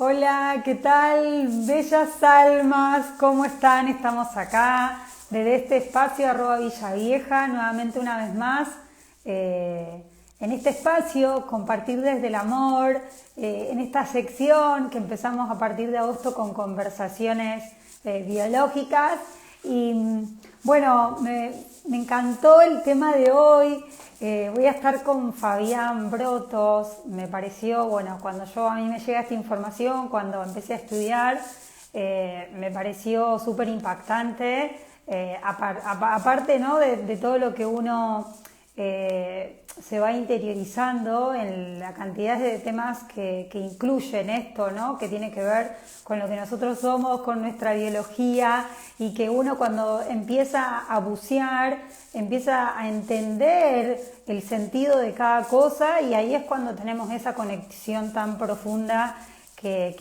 Hola, ¿qué tal? Bellas almas, ¿cómo están? Estamos acá desde este espacio @Villavieja, nuevamente una vez más. En este espacio, compartir desde el amor, en esta sección que empezamos a partir de agosto con conversaciones biológicas. Y bueno, me encantó el tema de hoy. Voy a estar con Fabián Brotos. Me pareció, bueno, cuando a mí me llega esta información, cuando empecé a estudiar, me pareció súper impactante. Aparte, ¿no? de todo lo que uno se va interiorizando en la cantidad de temas que incluyen esto, ¿no? Que tiene que ver con lo que nosotros somos, con nuestra biología, y que uno cuando empieza a bucear, empieza a entender el sentido de cada cosa, y ahí es cuando tenemos esa conexión tan profunda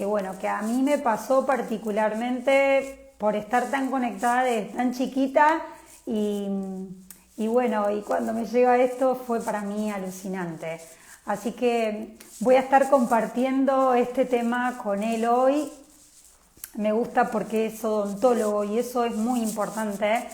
bueno, que a mí me pasó particularmente por estar tan conectada desde tan chiquita. Y bueno, y cuando me llega esto fue para mí alucinante. Así que voy a estar compartiendo este tema con él hoy. Me gusta porque es odontólogo y eso es muy importante,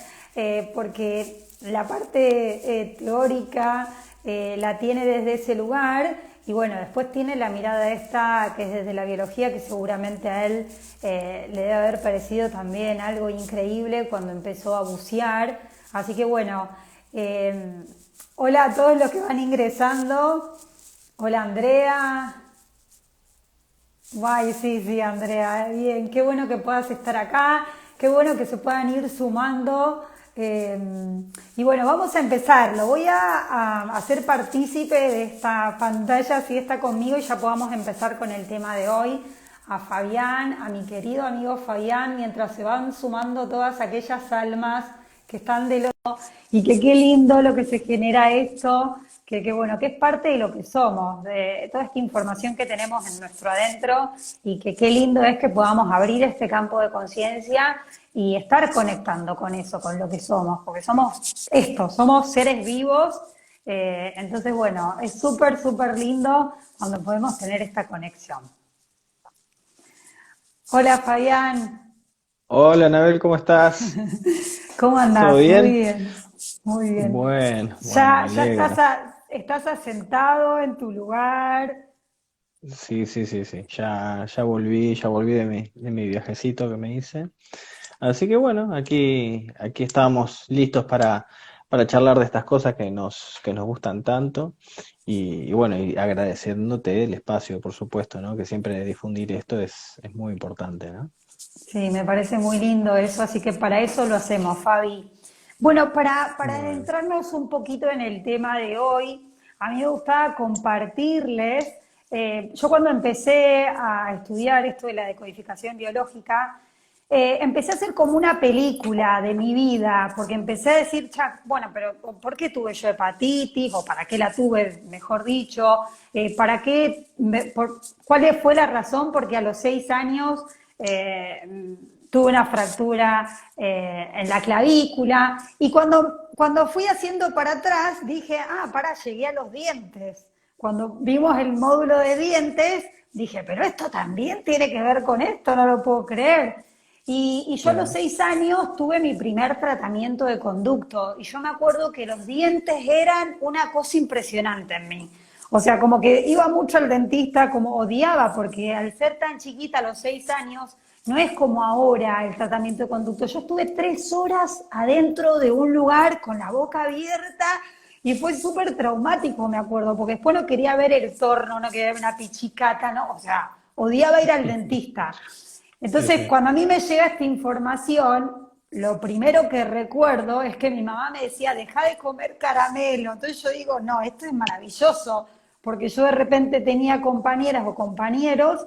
porque la parte teórica la tiene desde ese lugar, y bueno, después tiene la mirada esta que es desde la biología, que seguramente a él le debe haber parecido también algo increíble cuando empezó a bucear. Así que bueno, hola a todos los que van ingresando. Hola Andrea. Guay, sí, Andrea, bien, qué bueno que puedas estar acá, qué bueno que se puedan ir sumando. Y bueno, vamos a empezar. Lo voy a hacer partícipe de esta pantalla, si está conmigo, y ya podamos empezar con el tema de hoy. A Fabián, a mi querido amigo Fabián, mientras se van sumando todas aquellas almas que están del otro, y que qué lindo lo que se genera esto, que bueno, que es parte de lo que somos, de toda esta información que tenemos en nuestro adentro, y que qué lindo es que podamos abrir este campo de conciencia y estar conectando con eso, con lo que somos, porque somos esto, somos seres vivos. Entonces bueno, es súper lindo cuando podemos tener esta conexión. Hola Fabián, Hola, Anabel, ¿cómo estás? ¿cómo ¿Todo andás? Muy bien? bien, muy bien. Bueno, me Ya alegro. estás asentado en tu lugar. Sí, ya volví de mi viajecito que me hice. Así que bueno, aquí estamos listos para charlar de estas cosas que nos gustan tanto. Y bueno, y agradeciéndote el espacio, por supuesto, ¿no? Que siempre difundir esto es muy importante, ¿no? Sí, me parece muy lindo eso, así que para eso lo hacemos, Fabi. Bueno, para Bueno. adentrarnos un poquito en el tema de hoy, a mí me gustaba compartirles. Yo cuando empecé a estudiar esto de la decodificación biológica, empecé a hacer como una película de mi vida, porque empecé a decir, bueno, pero ¿por qué tuve yo hepatitis? ¿O para qué la tuve, mejor dicho? ¿Para qué? ¿Cuál fue la razón? Porque a los 6 años tuve una fractura en la clavícula, y cuando fui haciendo para atrás dije, llegué a los dientes. Cuando vimos el módulo de dientes, dije, pero esto también tiene que ver con esto, no lo puedo creer. Y yo a los Claro. 6 años tuve mi primer tratamiento de conducto, y yo me acuerdo que los dientes eran una cosa impresionante en mí. O sea, como que iba mucho al dentista, como odiaba, porque al ser tan chiquita a los 6 años, no es como ahora el tratamiento de conducto. Yo estuve 3 horas adentro de un lugar con la boca abierta, y fue súper traumático, me acuerdo, porque después no quería ver el torno, no quería ver una pichicata, no, o sea, odiaba ir al dentista. Sí, Entonces, sí. cuando a mí me llega esta información, lo primero que recuerdo es que mi mamá me decía, deja de comer caramelo. Entonces yo digo, no, esto es maravilloso, porque yo de repente tenía compañeras o compañeros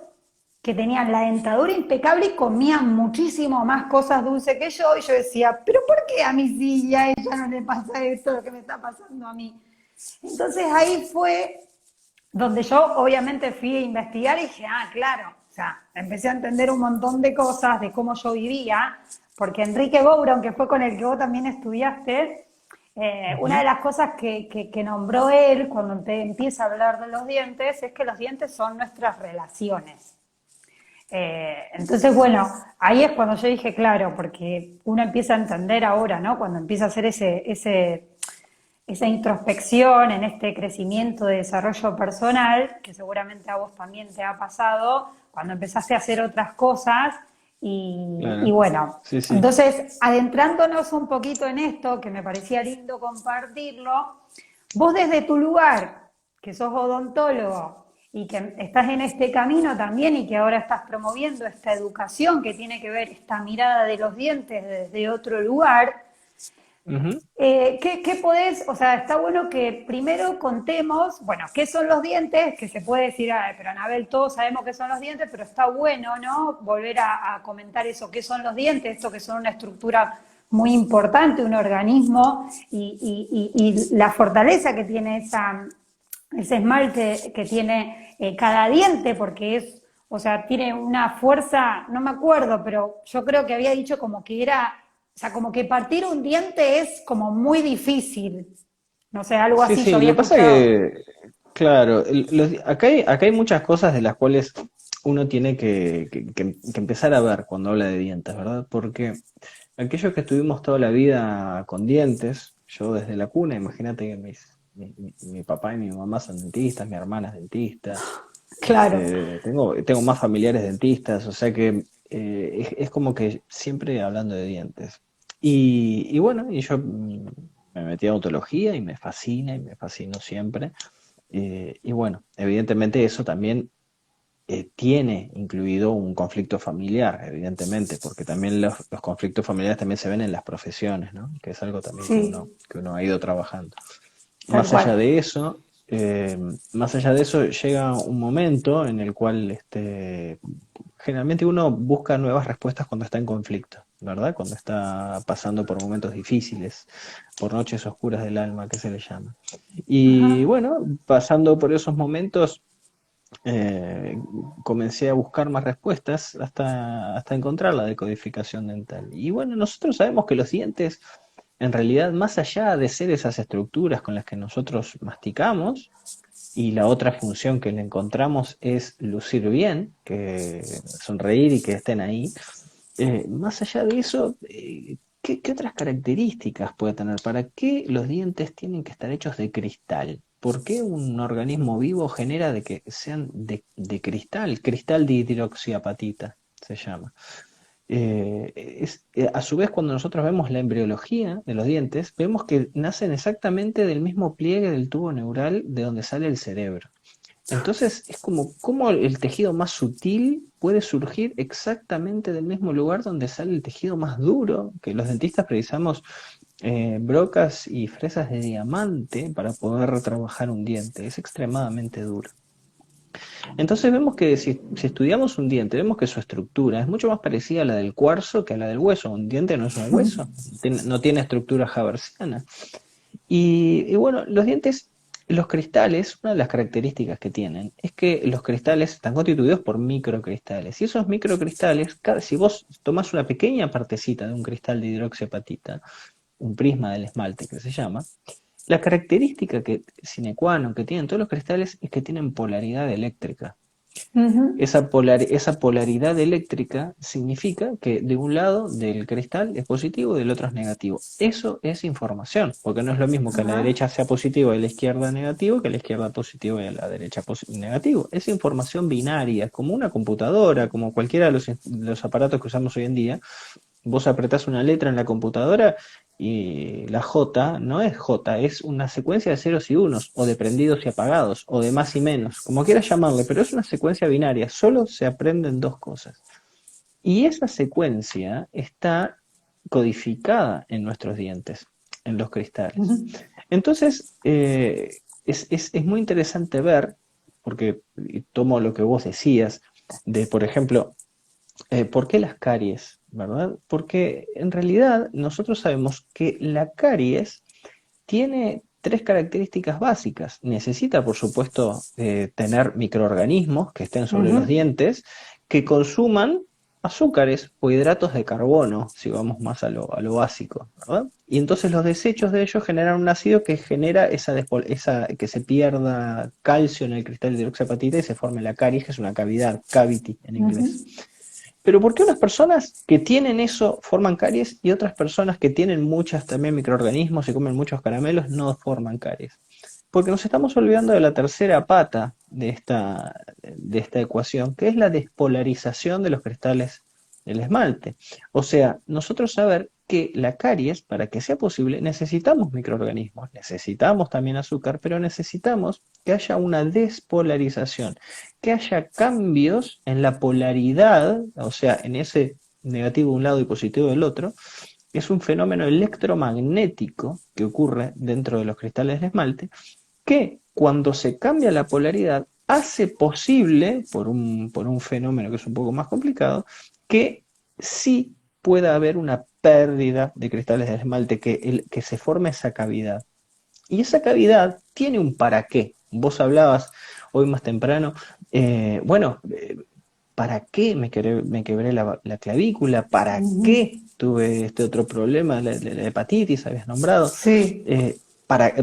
que tenían la dentadura impecable y comían muchísimo más cosas dulces que yo, y yo decía, pero ¿por qué a mí sí y a ella no le pasa esto, lo que me está pasando a mí? Entonces ahí fue donde yo obviamente fui a investigar y dije, claro, o sea, empecé a entender un montón de cosas de cómo yo vivía, porque Enrique Gouron, que fue con el que vos también estudiaste, una de Ujú. las cosas que nombró él cuando empieza a hablar de los dientes es que los dientes son nuestras relaciones. Entonces, bueno, ahí es cuando yo dije, claro, porque uno empieza a entender ahora, ¿no? Cuando empieza a hacer esa introspección en este crecimiento de desarrollo personal, que seguramente a vos también te ha pasado, cuando empezaste a hacer otras cosas y Claro. bueno, Sí, sí. entonces adentrándonos un poquito en esto, que me parecía lindo compartirlo, vos desde tu lugar, que sos odontólogo y que estás en este camino también y que ahora estás promoviendo esta educación que tiene que ver esta mirada de los dientes desde otro lugar, Ujú. ¿qué podés, o sea, está bueno que primero contemos, bueno, qué son los dientes, que se puede decir, "Ay, pero Anabel, todos sabemos qué son los dientes, pero está bueno, ¿no? Volver a comentar eso, qué son los dientes, esto que son una estructura muy importante, un organismo, y la fortaleza que tiene ese esmalte que tiene cada diente, porque es, o sea, tiene una fuerza, no me acuerdo, pero yo creo que había dicho como que era, o sea, como que partir un diente es como muy difícil. No sé, algo Sí, así yo sí, había lo que pasa escuchado. que, claro, acá hay muchas cosas de las cuales uno tiene que empezar a ver cuando habla de dientes, ¿verdad? Porque aquellos que estuvimos toda la vida con dientes, yo desde la cuna, imagínate que mi papá y mi mamá son dentistas, mi hermana es dentista, Claro. tengo más familiares dentistas, o sea que es como que siempre hablando de dientes. Y bueno, y yo me metí a odontología y me fascina y me fascinó siempre. Y bueno, evidentemente eso también tiene incluido un conflicto familiar, evidentemente, porque también los conflictos familiares también se ven en las profesiones, ¿no? Que es algo también Sí, que uno ha ido trabajando. tal Más cual. allá de eso, más allá de eso, llega un momento en el cual generalmente uno busca nuevas respuestas cuando está en conflicto, ¿verdad? Cuando está pasando por momentos difíciles, por noches oscuras del alma, que se le llama. Y Ajá. bueno, pasando por esos momentos, eh, comencé a buscar más respuestas hasta encontrar la decodificación dental. Y bueno, nosotros sabemos que los dientes, en realidad, más allá de ser esas estructuras con las que nosotros masticamos, y la otra función que le encontramos es lucir bien, que sonreír y que estén ahí, más allá de eso, ¿qué otras características puede tener? ¿Para qué los dientes tienen que estar hechos de cristal? ¿Por qué un organismo vivo genera de que sean de cristal? Cristal de hidroxiapatita se llama. A su vez, cuando nosotros vemos la embriología de los dientes, vemos que nacen exactamente del mismo pliegue del tubo neural de donde sale el cerebro. Entonces es como cómo el tejido más sutil puede surgir exactamente del mismo lugar donde sale el tejido más duro, que los dentistas precisamos brocas y fresas de diamante para poder trabajar un diente. Es extremadamente duro. Entonces vemos que si estudiamos un diente, vemos que su estructura es mucho más parecida a la del cuarzo que a la del hueso. Un diente no es un hueso, no tiene estructura haversiana. Y bueno, los dientes, los cristales, una de las características que tienen es que los cristales están constituidos por microcristales. Y esos microcristales, si vos tomás una pequeña partecita de un cristal de hidroxiapatita, un prisma del esmalte que se llama, la característica que sine qua non que tienen todos los cristales es que tienen polaridad eléctrica. Ujú. Esa polaridad eléctrica significa que de un lado del cristal es positivo y del otro es negativo. Eso es información, porque no es lo mismo que a la Ajá. derecha sea positivo y a la izquierda negativo, que a la izquierda positivo y a la derecha negativo. Es información binaria, como una computadora, como cualquiera de los aparatos que usamos hoy en día. Vos apretás una letra en la computadora y la J no es J, es una secuencia de ceros y unos, o de prendidos y apagados, o de más y menos, como quieras llamarle, pero es una secuencia binaria, solo se aprenden dos cosas. Y esa secuencia está codificada en nuestros dientes, en los cristales. Ujú. Entonces, es muy interesante ver, porque tomo lo que vos decías, de, por ejemplo, ¿por qué las caries? ¿Verdad? Porque en realidad nosotros sabemos que la caries tiene tres características básicas. Necesita, por supuesto, tener microorganismos que estén sobre los Ujú. dientes, que consuman azúcares o hidratos de carbono, si vamos más a lo básico, ¿verdad? Y entonces los desechos de ellos generan un ácido que genera que se pierda calcio en el cristal de hidroxiapatita y se forme la caries, que es una cavidad, cavity en inglés. Ujú. Pero ¿por qué unas personas que tienen eso forman caries y otras personas que tienen muchas también microorganismos y comen muchos caramelos no forman caries? Porque nos estamos olvidando de la tercera pata de esta ecuación, que es la despolarización de los cristales del esmalte. O sea, nosotros saber que la caries, para que sea posible, necesitamos microorganismos, necesitamos también azúcar, pero necesitamos que haya una despolarización, que haya cambios en la polaridad, o sea, en ese negativo de un lado y positivo del otro. Es un fenómeno electromagnético que ocurre dentro de los cristales de esmalte, que cuando se cambia la polaridad hace posible, por un fenómeno que es un poco más complicado, que sí pueda haber una pérdida de cristales de esmalte, que se forme esa cavidad. Y esa cavidad tiene un para qué. Vos hablabas hoy más temprano, bueno, ¿para qué me quebré la clavícula? ¿Para Ujú. qué tuve este otro problema, la hepatitis, habías nombrado? Sí. Eh,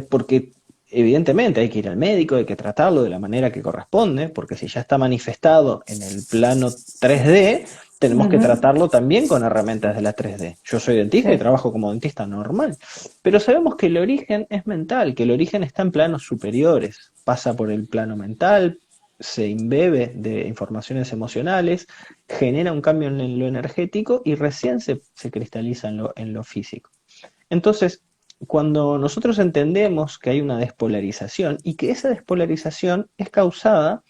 porque evidentemente hay que ir al médico, hay que tratarlo de la manera que corresponde, porque si ya está manifestado en el plano 3D, tenemos que Ujú. tratarlo también con herramientas de la 3D. Yo soy dentista y Sí. trabajo como dentista normal, pero sabemos que el origen es mental, que el origen está en planos superiores, pasa por el plano mental, se imbebe de informaciones emocionales, genera un cambio en lo energético y recién se cristaliza en lo físico. Entonces, cuando nosotros entendemos que hay una despolarización y que esa despolarización es causada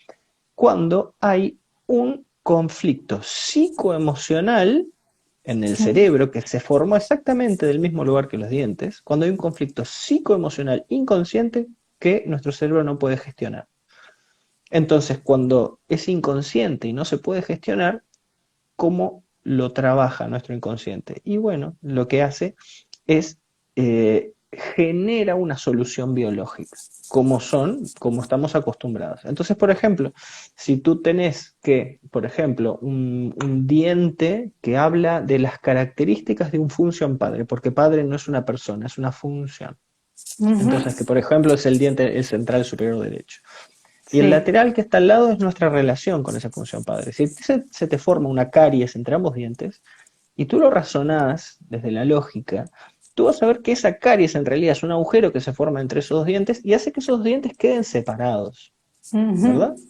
cuando hay un conflicto psicoemocional en el cerebro que se formó exactamente del mismo lugar que los dientes, cuando hay un conflicto psicoemocional inconsciente que nuestro cerebro no puede gestionar. Entonces, cuando es inconsciente y no se puede gestionar, ¿cómo lo trabaja nuestro inconsciente? Y bueno, lo que hace es genera una solución biológica, como estamos acostumbrados. Entonces, por ejemplo, si tú tenés por ejemplo, un diente que habla de las características de un función padre, porque padre no es una persona, es una función. Ujú. Entonces, que por ejemplo es el diente el central superior derecho. Y el Sí. lateral que está al lado es nuestra relación con esa función padre. Si se te forma una caries entre ambos dientes, y tú lo razonás desde la lógica, tú vas a ver que esa caries en realidad es un agujero que se forma entre esos dos dientes y hace que esos dos dientes queden separados, ¿verdad? Ujú.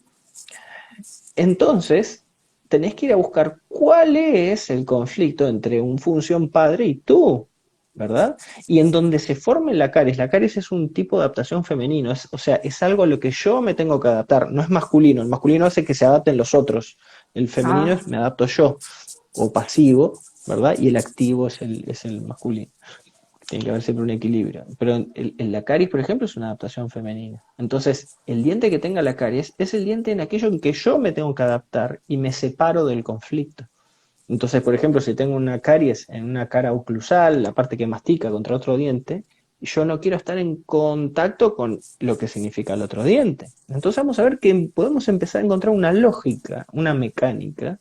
Entonces, tenés que ir a buscar cuál es el conflicto entre un función padre y tú, ¿verdad? Y en donde se forme la caries es un tipo de adaptación femenino, o sea, es algo a lo que yo me tengo que adaptar, no es masculino, el masculino hace que se adapten los otros, el femenino Ah. es me adapto yo, o pasivo, ¿verdad? Y el activo es el masculino. Tiene que haber siempre un equilibrio. Pero la caries, por ejemplo, es una adaptación femenina. Entonces, el diente que tenga la caries es el diente en aquello en que yo me tengo que adaptar y me separo del conflicto. Entonces, por ejemplo, si tengo una caries en una cara oclusal, la parte que mastica contra otro diente, yo no quiero estar en contacto con lo que significa el otro diente. Entonces vamos a ver que podemos empezar a encontrar una lógica, una mecánica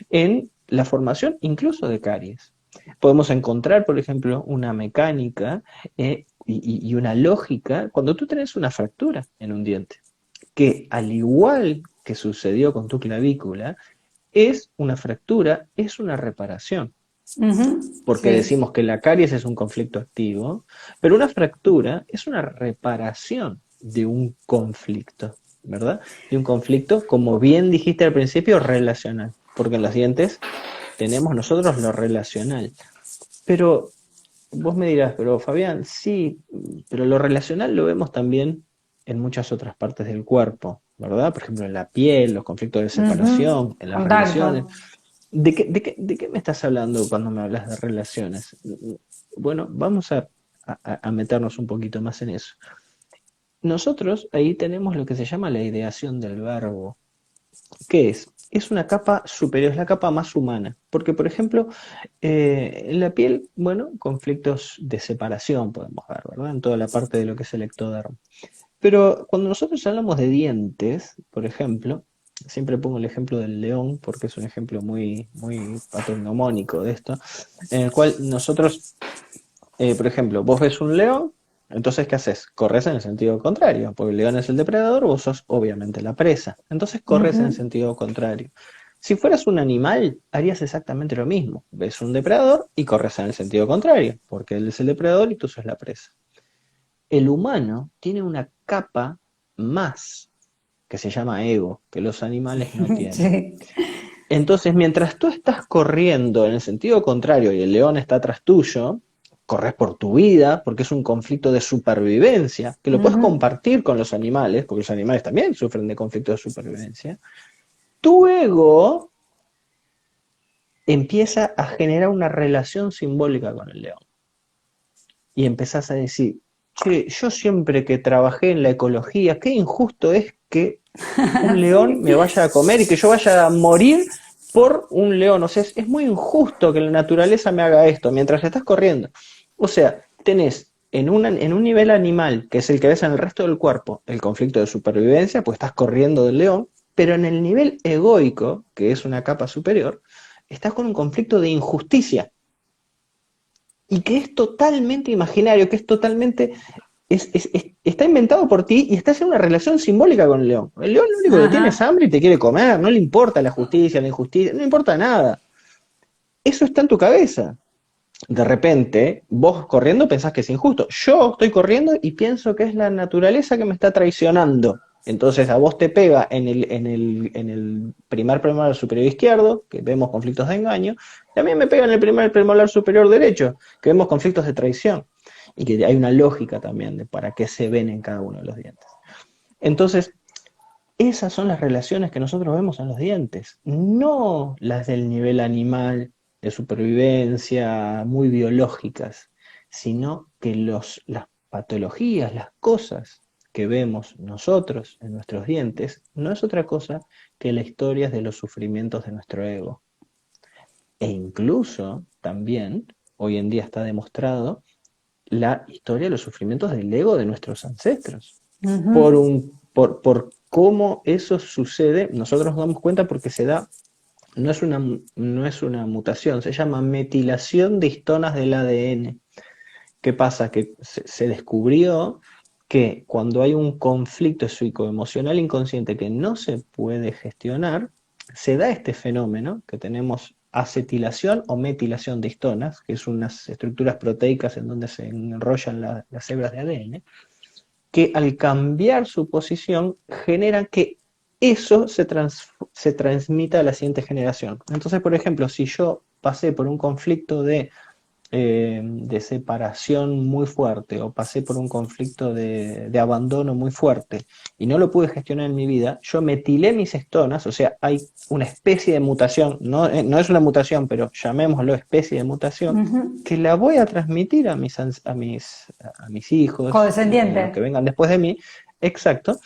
en la formación incluso de caries. Podemos encontrar, por ejemplo, una mecánica y una lógica cuando tú tienes una fractura en un diente, que al igual que sucedió con tu clavícula, es una fractura, es una reparación. Ujú. Porque Sí. decimos que la caries es un conflicto activo, pero una fractura es una reparación de un conflicto, ¿verdad? De un conflicto, como bien dijiste al principio, relacional. Porque en los dientes tenemos nosotros lo relacional. Pero vos me dirás, pero Fabián, sí, pero lo relacional lo vemos también en muchas otras partes del cuerpo, ¿verdad? Por ejemplo, en la piel, los conflictos de Ujú. separación, en las relaciones. Contacto. ¿De qué me estás hablando cuando me hablas de relaciones? Bueno, vamos a meternos un poquito más en eso. Nosotros ahí tenemos lo que se llama la ideación del verbo. ¿Qué es? Es una capa superior, es la capa más humana. Porque, por ejemplo, en la piel, bueno, conflictos de separación podemos ver, ¿verdad? En toda la parte de lo que es el ectodermo. Pero cuando nosotros hablamos de dientes, por ejemplo, siempre pongo el ejemplo del león porque es un ejemplo muy, muy patognomónico de esto, en el cual nosotros por ejemplo, vos ves un león, entonces ¿qué haces? Corres en el sentido contrario, porque el león es el depredador, vos sos obviamente la presa. Entonces corres en el Ujú. sentido contrario. Si fueras un animal, harías exactamente lo mismo. Ves un depredador y corres en el sentido contrario, porque él es el depredador y tú sos la presa. El humano tiene una capa más que se llama ego, que los animales no tienen. Sí. Entonces, mientras tú estás corriendo en el sentido contrario y el león está atrás tuyo, corres por tu vida, porque es un conflicto de supervivencia, que lo puedes Ujú. compartir con los animales, porque los animales también sufren de conflictos de supervivencia. Tu ego empieza a generar una relación simbólica con el león. Y empezás a decir, che, yo siempre que trabajé en la ecología, qué injusto es que un león Sí. me vaya a comer y que yo vaya a morir por un león. O sea, es muy injusto que la naturaleza me haga esto mientras estás corriendo. O sea, tenés en un nivel animal, que es el que ves en el resto del cuerpo, el conflicto de supervivencia, pues estás corriendo del león, pero en el nivel egoico, que es una capa superior, estás con un conflicto de injusticia y que es totalmente imaginario, que es totalmente está inventado por ti y estás en una relación simbólica con el león. El león lo único que tiene es Ajá. hambre y te quiere comer, no le importa la justicia, la injusticia, no le importa nada. Eso está en tu cabeza. De repente, vos corriendo pensás que es injusto. Yo estoy corriendo y pienso que es la naturaleza que me está traicionando. Entonces a vos te pega en el primer premolar superior izquierdo, que vemos conflictos de engaño, también me pega en el primer premolar superior derecho, que vemos conflictos de traición. Y que hay una lógica también de para qué se ven en cada uno de los dientes. Entonces, esas son las relaciones que nosotros vemos en los dientes, no las del nivel animal, de supervivencia, muy biológicas, sino que las patologías, las cosas que vemos nosotros en nuestros dientes, no es otra cosa que la historia de los sufrimientos de nuestro ego. E incluso también, hoy en día está demostrado, la historia de los sufrimientos del ego de nuestros ancestros. Ujú. Por cómo eso sucede, nosotros nos damos cuenta porque se da, no es una mutación, se llama metilación de histonas del ADN. ¿Qué pasa? Que se descubrió que cuando hay un conflicto psicoemocional inconsciente que no se puede gestionar, se da este fenómeno que tenemos acetilación o metilación de histonas, que es unas estructuras proteicas en donde se enrollan las hebras de ADN, que al cambiar su posición generan que eso se transmita a la siguiente generación. Entonces, por ejemplo, si yo pasé por un conflicto de separación muy fuerte o pasé por un conflicto de abandono muy fuerte y no lo pude gestionar en mi vida, yo metilé mis estonas, o sea, hay una especie de mutación, no es una mutación, pero llamémoslo especie de mutación, Ujú. que la voy a transmitir a mis hijos y a Codescendiente. los que vengan después de mí, exacto,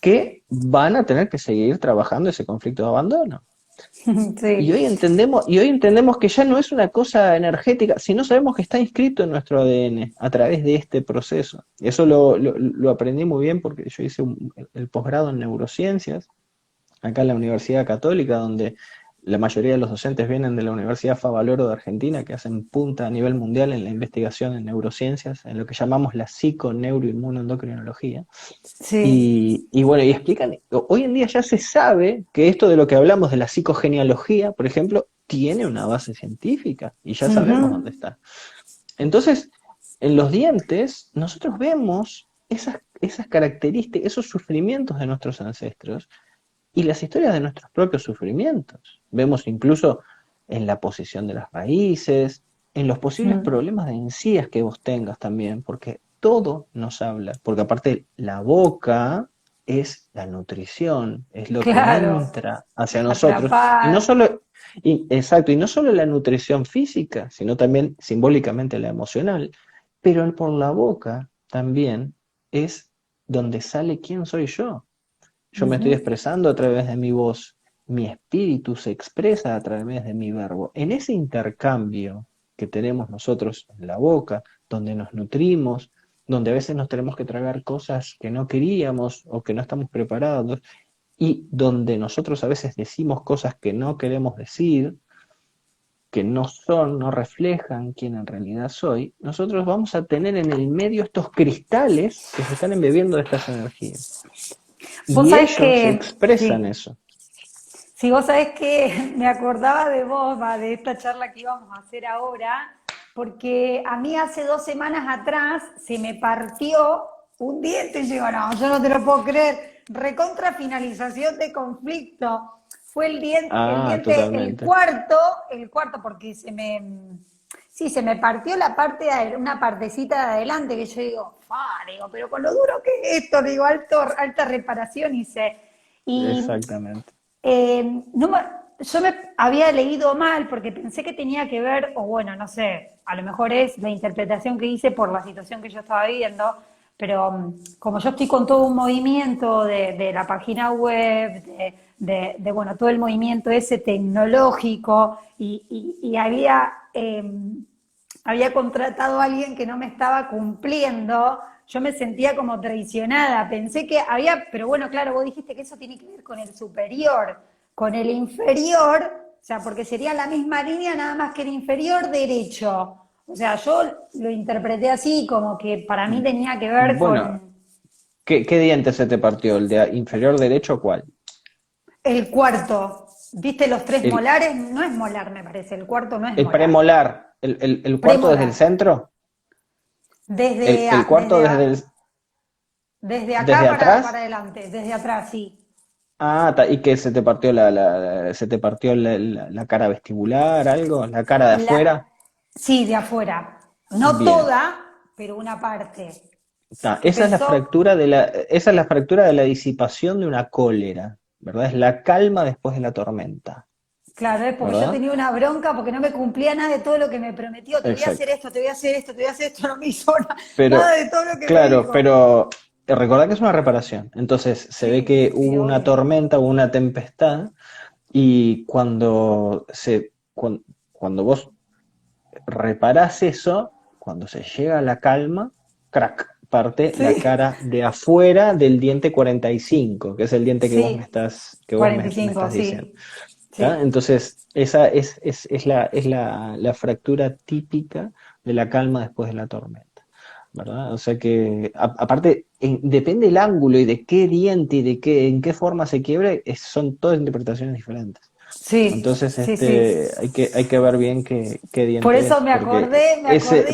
que van a tener que seguir trabajando ese conflicto de abandono. Sí. Y hoy entendemos que ya no es una cosa energética, sino sabemos que está inscrito en nuestro ADN a través de este proceso. Eso lo aprendí muy bien porque yo hice el posgrado en neurociencias, acá en la Universidad Católica, donde la mayoría de los docentes vienen de la Universidad Favaloro de Argentina, que hacen punta a nivel mundial en la investigación en neurociencias, en lo que llamamos la psico-neuroinmunoendocrinología. Sí. Y bueno, y explican, hoy en día ya se sabe que esto de lo que hablamos de la psicogenealogía, por ejemplo, tiene una base científica y ya sabemos dónde Ujú. está. Entonces, en los dientes, nosotros vemos esas características, esos sufrimientos de nuestros ancestros y las historias de nuestros propios sufrimientos. Vemos incluso en la posición de las raíces, en los posibles Mm. problemas de encías que vos tengas también, porque todo nos habla, porque aparte la boca es la nutrición, es lo que Claro. entra hacia nosotros, y no Atrapar. solo, exacto, y no solo la nutrición física, sino también simbólicamente la emocional, pero por la boca también es donde sale quién soy yo. Yo me estoy Ujú. expresando a través de mi voz, mi espíritu se expresa a través de mi verbo. En ese intercambio que tenemos nosotros en la boca, donde nos nutrimos, donde a veces nos tenemos que tragar cosas que no queríamos o que no estamos preparados, y donde nosotros a veces decimos cosas que no queremos decir, que no son, no reflejan quién en realidad soy, nosotros vamos a tener en el medio estos cristales que se están embebiendo de estas energías. Vos Y sabés ellos que, expresan sí, eso. sí, vos sabés que me acordaba de vos, de esta charla que íbamos a hacer ahora, porque a mí hace 2 semanas atrás se me partió un diente y digo, no, yo no te lo puedo creer, recontra finalización de conflicto. Fue Ah, totalmente. el cuarto, porque sí, se me partió la parte, una partecita de adelante que yo digo, digo, pero con lo duro que es esto, digo, alta reparación hice. Y Exactamente. no yo me había leído mal porque pensé que tenía que ver, o bueno, no sé, a lo mejor es la interpretación que hice por la situación que yo estaba viviendo, pero como yo estoy con todo un movimiento de la página web, bueno, todo el movimiento ese tecnológico y había contratado a alguien que no me estaba cumpliendo, yo me sentía como traicionada. Pensé que había, pero bueno, claro, vos dijiste que eso tiene que ver con el superior, con el inferior, o sea, porque sería la misma línea, nada más que el inferior derecho. O sea, yo lo interpreté así, como que para mí tenía que ver Bueno, con ¿qué diente se te partió? ¿El de inferior derecho o cuál? el cuarto. ¿Viste los tres El, molares? No es molar, me parece. El cuarto no es el molar. premolar, el cuarto desde el Premolar. centro, Desde, el cuarto desde acá desde para atrás. adelante, desde atrás, sí. Ah, y que se te partió se te partió la cara vestibular, algo, la cara de La, afuera. sí, de afuera. No Bien. toda, pero una parte. Que Esa es la pensó, fractura esa es la fractura de la disipación de una cólera, ¿verdad? Es la calma después de la tormenta, claro, es porque yo ¿verdad? tenía una bronca porque no me cumplía nada de todo lo que me prometió. Te voy a hacer Exacto. esto, te voy a hacer esto, te voy a hacer esto. No me hizo nada Pero, de todo lo que me claro, dijo. pero recordá que es una reparación. Entonces, se ve Sí, que sí, sí, hubo una obvio. tormenta, hubo una tempestad, y cuando vos reparás eso, cuando se llega a la calma, crack, parte la Sí, cara de afuera del diente 45, que es el diente que vos sí. que vos me 45, estás diciendo. sí. ¿Tá? Sí. Entonces, esa es la fractura típica de la calma después de la tormenta, ¿verdad? O sea que, aparte, depende el ángulo y de qué diente y en qué forma se quiebre, son todas interpretaciones diferentes. Sí, Entonces, sí, sí. hay que ver bien qué Por diente eso es, me acordé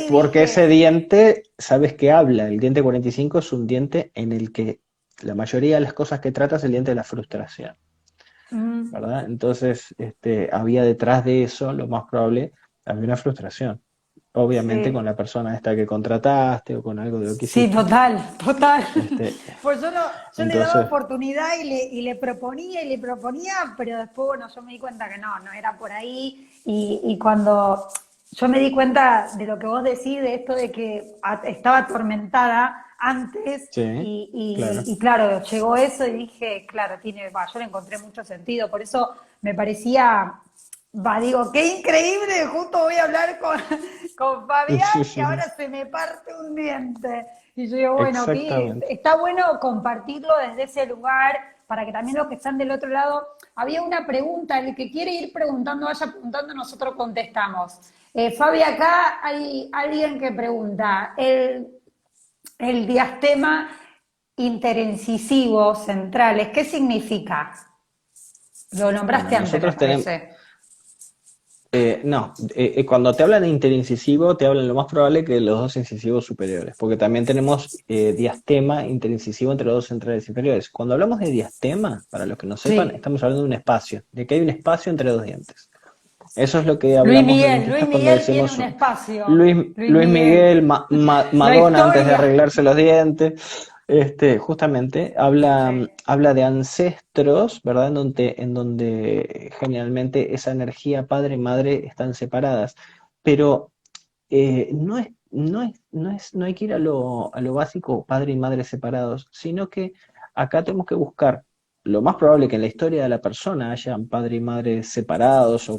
y porque ese dije, diente, ¿sabes qué habla? El diente 45 es un diente en el que la mayoría de las cosas que trata es el diente de la frustración, mm, ¿verdad? Entonces, había detrás de eso, lo más probable, había una frustración. Obviamente con sí. la persona esta que contrataste o con algo de lo que Sí, hiciste. total, total. Este, Pues yo, no, yo le daba entonces, oportunidad y le proponía, pero después, bueno, yo me di cuenta que no era por ahí. Y cuando yo me di cuenta de lo que vos decís, de esto de que estaba atormentada antes, sí, claro. y claro, llegó eso y dije, claro, yo le encontré mucho sentido. Por eso me parecía, digo, qué increíble, justo voy a hablar con Fabián Sí, y sí, sí. ahora se me parte un diente. Y yo digo, bueno, Exactamente. está bueno compartirlo desde ese lugar para que también los que están del otro lado. Había una pregunta, el que quiere ir preguntando, vaya preguntando, nosotros contestamos. Fabi, acá hay alguien que pregunta, el diastema interincisivo centrales, ¿qué significa? Lo Bueno, nombraste antes, me nosotros tenemos, parece. no, cuando te hablan de interincisivo, te hablan lo más probable que de los dos incisivos superiores, porque también tenemos diastema interincisivo entre los dos centrales inferiores. Cuando hablamos de diastema, para los que no sepan, Sí. estamos hablando de un espacio, de que hay un espacio entre dos dientes. Eso es lo que hablamos los Luis dentistas cuando Miguel tiene decimos un espacio. Luis Luis Miguel. Miguel, La Madonna antes de historia. arreglarse los dientes, justamente Sí. habla de ancestros, ¿verdad? En donde generalmente esa energía padre y madre están separadas. Pero no hay que ir a lo básico, padre y madre separados, sino que acá tenemos que buscar, lo más probable que en la historia de la persona hayan padre y madre separados o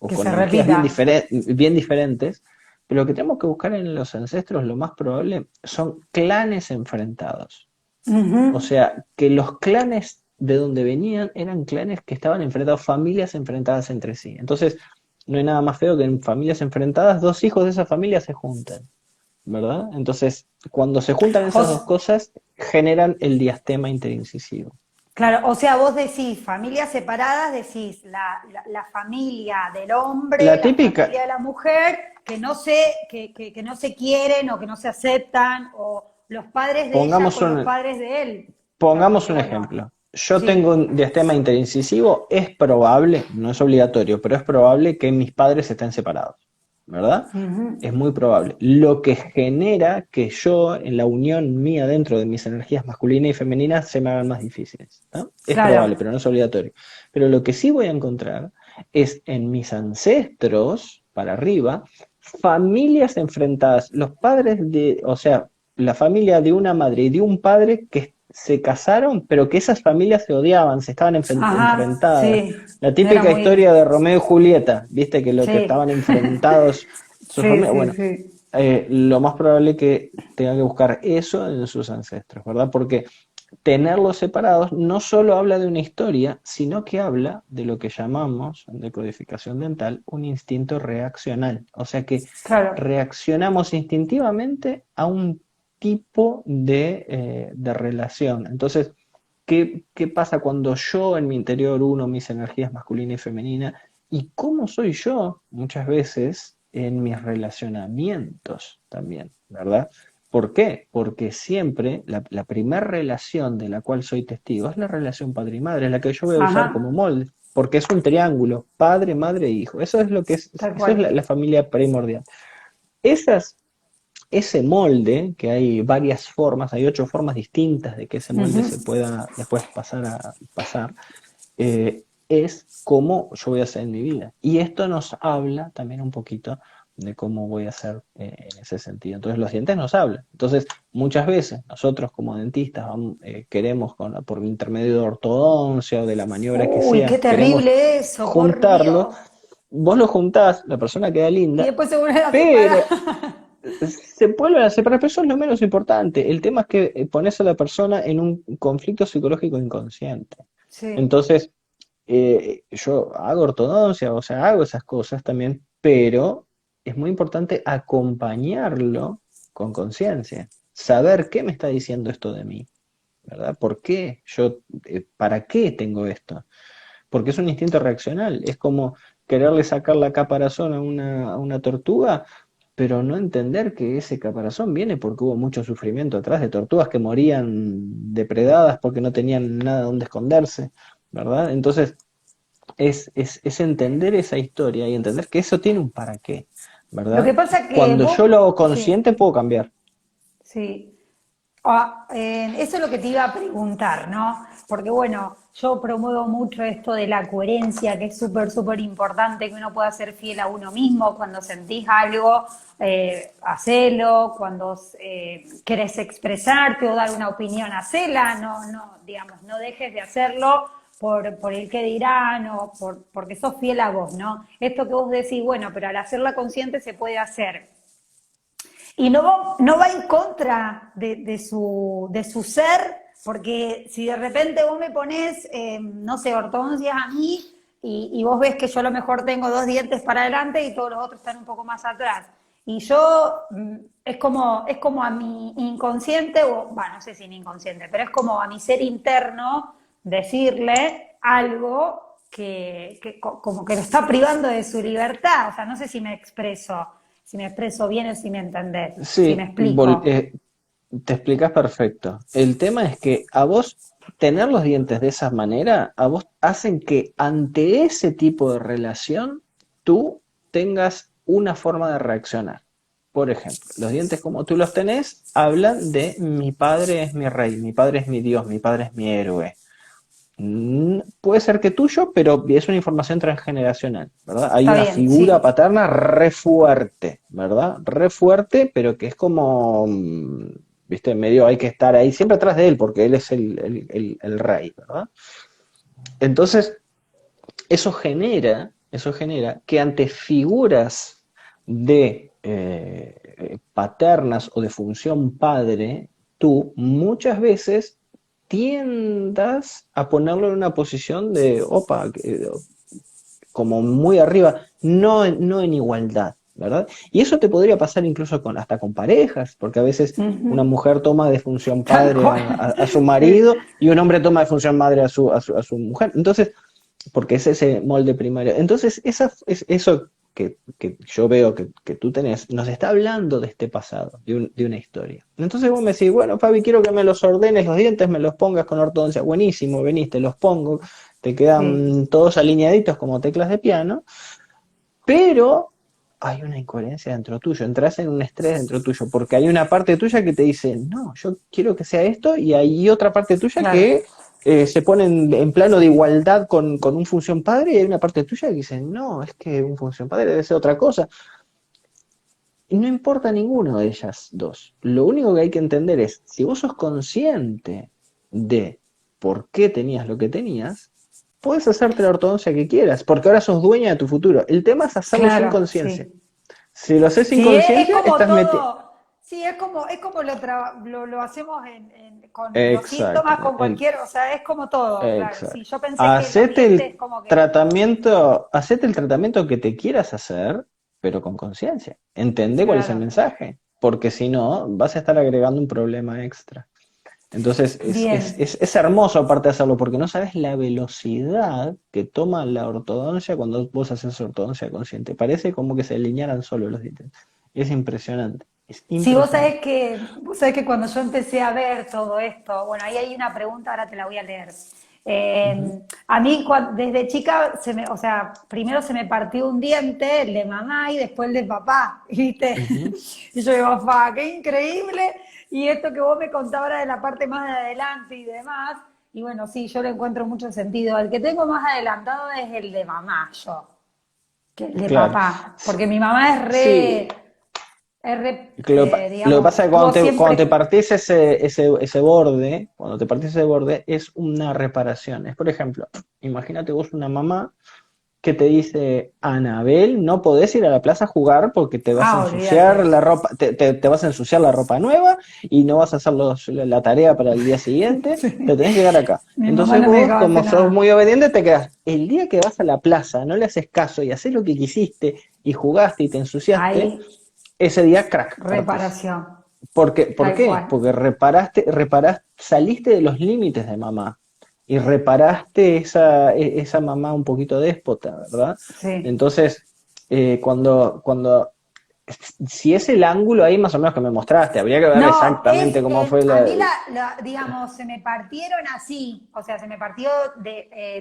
Que con se energías repita. bien diferentes, pero lo que tenemos que buscar en los ancestros, lo más probable, son clanes enfrentados. Ujú. O sea, que los clanes de donde venían eran clanes que estaban enfrentados, familias enfrentadas entre sí. Entonces, no hay nada más feo que en familias enfrentadas dos hijos de esa familia se juntan, ¿verdad? Entonces, cuando se juntan O, esas dos cosas, generan el diastema interincisivo. claro, o sea, vos decís familias separadas, decís la familia del hombre, La la típica, familia de la mujer, que no se quieren o que no se aceptan, o los padres de ella pongamos con los un, padres de él. O sea, pongamos porque un bueno, ejemplo. Yo tengo sí, un diastema interincisivo, es probable, no es obligatorio, pero es probable que mis padres estén separados, ¿verdad? ujú, Es muy probable. Lo que genera que yo, en la unión mía dentro de mis energías masculina y femenina, se me hagan más difíciles, ¿no? Es claro, probable, pero no es obligatorio. Pero lo que sí voy a encontrar es en mis ancestros, para arriba, familias enfrentadas. Los padres de, o sea, la familia de una madre y de un padre que se casaron, pero que esas familias se odiaban, se estaban ajá, enfrentadas. sí, La era típica muy, historia de Romeo y Julieta, viste que lo que sí, estaban enfrentados sus sí, familias. sí, Bueno, sí, lo más probable es que tenga que buscar eso en sus ancestros, ¿verdad? Porque tenerlos separados no solo habla de una historia, sino que habla de lo que llamamos en decodificación dental un instinto reaccional. O sea que claro. reaccionamos instintivamente a un tipo de relación. Entonces, ¿qué pasa cuando yo en mi interior uno mis energías masculina y femenina? ¿Y cómo soy yo muchas veces en mis relacionamientos también, ¿verdad? ¿Por qué? Porque siempre la primera relación de la cual soy testigo es la relación padre y madre, es la que yo voy a usar como Ajá, molde, porque es un triángulo, padre, madre e hijo. Eso es lo que es, tal eso es cual. la familia primordial. Esas, ese molde, que hay varias formas, hay 8 formas distintas de que ese molde Ujú. se pueda después pasar, es cómo yo voy a hacer en mi vida. Y esto nos habla también un poquito de cómo voy a hacer en ese sentido. Entonces los dientes nos hablan. Entonces muchas veces nosotros como dentistas queremos por intermedio de ortodoncia o de la maniobra que Uy, qué sea, queremos terrible eso, por juntarlo. Dios. Vos lo juntás, la persona queda Y linda, después se vuelven a separar. pero se vuelven a separar, pero eso es lo menos importante. El tema es que pones a la persona en un conflicto psicológico inconsciente. Sí, Entonces, yo hago ortodoncia, o sea, hago esas cosas también, pero es muy importante acompañarlo con conciencia, saber qué me está diciendo esto de mí, ¿verdad? ¿Por qué para qué tengo esto? Porque es un instinto reaccional, es como quererle sacar la caparazón a una tortuga, pero no entender que ese caparazón viene porque hubo mucho sufrimiento atrás de tortugas que morían depredadas porque no tenían nada donde esconderse, ¿verdad? Entonces, es entender esa historia y entender que eso tiene un para qué, lo que ¿verdad? pasa que Cuando yo vos, lo hago sí, consciente, puedo cambiar. sí. Eso es lo que te iba a preguntar, ¿no? Porque bueno, yo promuevo mucho esto de la coherencia, que es súper, súper importante, que uno pueda ser fiel a uno mismo. Cuando sentís algo, hacelo. Cuando querés expresarte o dar una opinión, hacela. No, no, digamos, no dejes de hacerlo por el que dirán o porque sos fiel a vos, ¿no? Esto que vos decís, bueno, pero al hacerla consciente se puede hacer y no va en contra de su ser, porque si de repente vos me pones, no sé, ortodoncias a mí y vos ves que yo a lo mejor tengo dos dientes para adelante y todos los otros están un poco más atrás. Y yo, es como a mi inconsciente, o bueno, no sé si mi inconsciente, pero es como a mi ser interno decirle algo como que lo está privando de su libertad. O sea, no sé si me expreso bien o si me entendés, si me Sí, explico. te explicas perfecto. El tema es que a vos tener los dientes de esa manera, a vos hacen que ante ese tipo de relación tú tengas una forma de reaccionar. Por ejemplo, los dientes como tú los tenés hablan de mi padre es mi rey, mi padre es mi Dios, mi padre es mi héroe. Puede ser que tuyo, pero es una información transgeneracional, ¿verdad? Hay Está una bien, figura sí, paterna re fuerte, ¿verdad? Re fuerte, pero que es como, viste, medio hay que estar ahí, siempre atrás de él, porque él es el rey, ¿verdad? Entonces, eso genera que ante figuras de paternas o de función padre, tú muchas veces tiendas a ponerlo en una posición de, opa, como muy arriba, no en igualdad, ¿verdad? Y eso te podría pasar incluso hasta con parejas, porque a veces una Ujú. mujer toma de función Tal padre cual. a su Sí, marido y un hombre toma de función madre a su mujer. Entonces, porque es ese molde primario. Entonces, eso que yo veo que tú tenés, nos está hablando de este pasado, de una historia. Entonces vos me decís, bueno, Fabi, quiero que me los ordenes los dientes, me los pongas con ortodoncia. Buenísimo, venís, te los pongo, te sí, quedan todos alineaditos como teclas de piano, pero hay una incoherencia dentro tuyo, entras en un estrés dentro tuyo, porque hay una parte tuya que te dice, no, yo quiero que sea esto, y hay otra parte tuya claro. que se pone en plano de igualdad con un función padre, y hay una parte tuya que dice, no, es que un función padre debe ser otra cosa. Y no importa ninguna de ellas dos. Lo único que hay que entender es, si vos sos consciente de por qué tenías lo que tenías, puedes hacerte la ortodoncia que quieras, porque ahora sos dueña de tu futuro. El tema es hacerlo sin Claro, conciencia. sí. Si lo haces sin Sí, es conciencia, como estás metido. todo, sí, es como lo hacemos con los Exacto, síntomas, con cualquier, o sea, es como todo, claro. Sí, exacto. yo pensé que los dientes como que es como, Hacete el tratamiento que te quieras hacer, pero con conciencia. Entendé cuál es el claro. mensaje, porque si no, vas a estar agregando un problema extra. Entonces Bien. es hermoso aparte de hacerlo, porque no sabes la velocidad que toma la ortodoncia cuando vos haces ortodoncia consciente. Parece como que se alinearan solo los dientes. Es impresionante, es Sí, impresionante. vos sabés que cuando yo empecé a ver todo esto, bueno, ahí hay una pregunta, ahora te la voy a leer. Ujú, A mí desde chica, o sea, primero se me partió un diente, el de mamá y después el de papá, ¿viste? ujú. Y yo digo, fa, qué increíble. Y esto que vos me contabas ahora de la parte más de adelante y demás, y bueno, sí, yo le encuentro mucho sentido. El que tengo más adelantado es el de mamá, yo, que el de Claro. papá, porque mi mamá Sí, lo que pasa es digamos, que tuvo cuando te siempre. partís ese borde, cuando te partís ese borde, es una reparación. Es, por ejemplo, imagínate vos una mamá que te dice, Anabel, no podés ir a la plaza a jugar porque te vas a Ah, ensuciar olvídate. la ropa, te vas a ensuciar la ropa nueva y no vas a hacer la tarea para el día siguiente, te Sí. tenés que quedar acá. Mi mamá Entonces no me vos, dejaba como hacer sos nada. muy obediente, te quedás. El día que vas a la plaza, no le haces caso y haces lo que quisiste y jugaste y te ensuciaste, Ahí, ese día, crack, partís. reparación, ¿Por tal qué? cual. Porque saliste de los límites de mamá y reparaste esa mamá un poquito déspota, ¿verdad? Sí. Entonces, cuando, si es el ángulo ahí más o menos que me mostraste, habría que ver No, exactamente cómo fue a la... mí digamos, se me partieron así, o sea, se me partió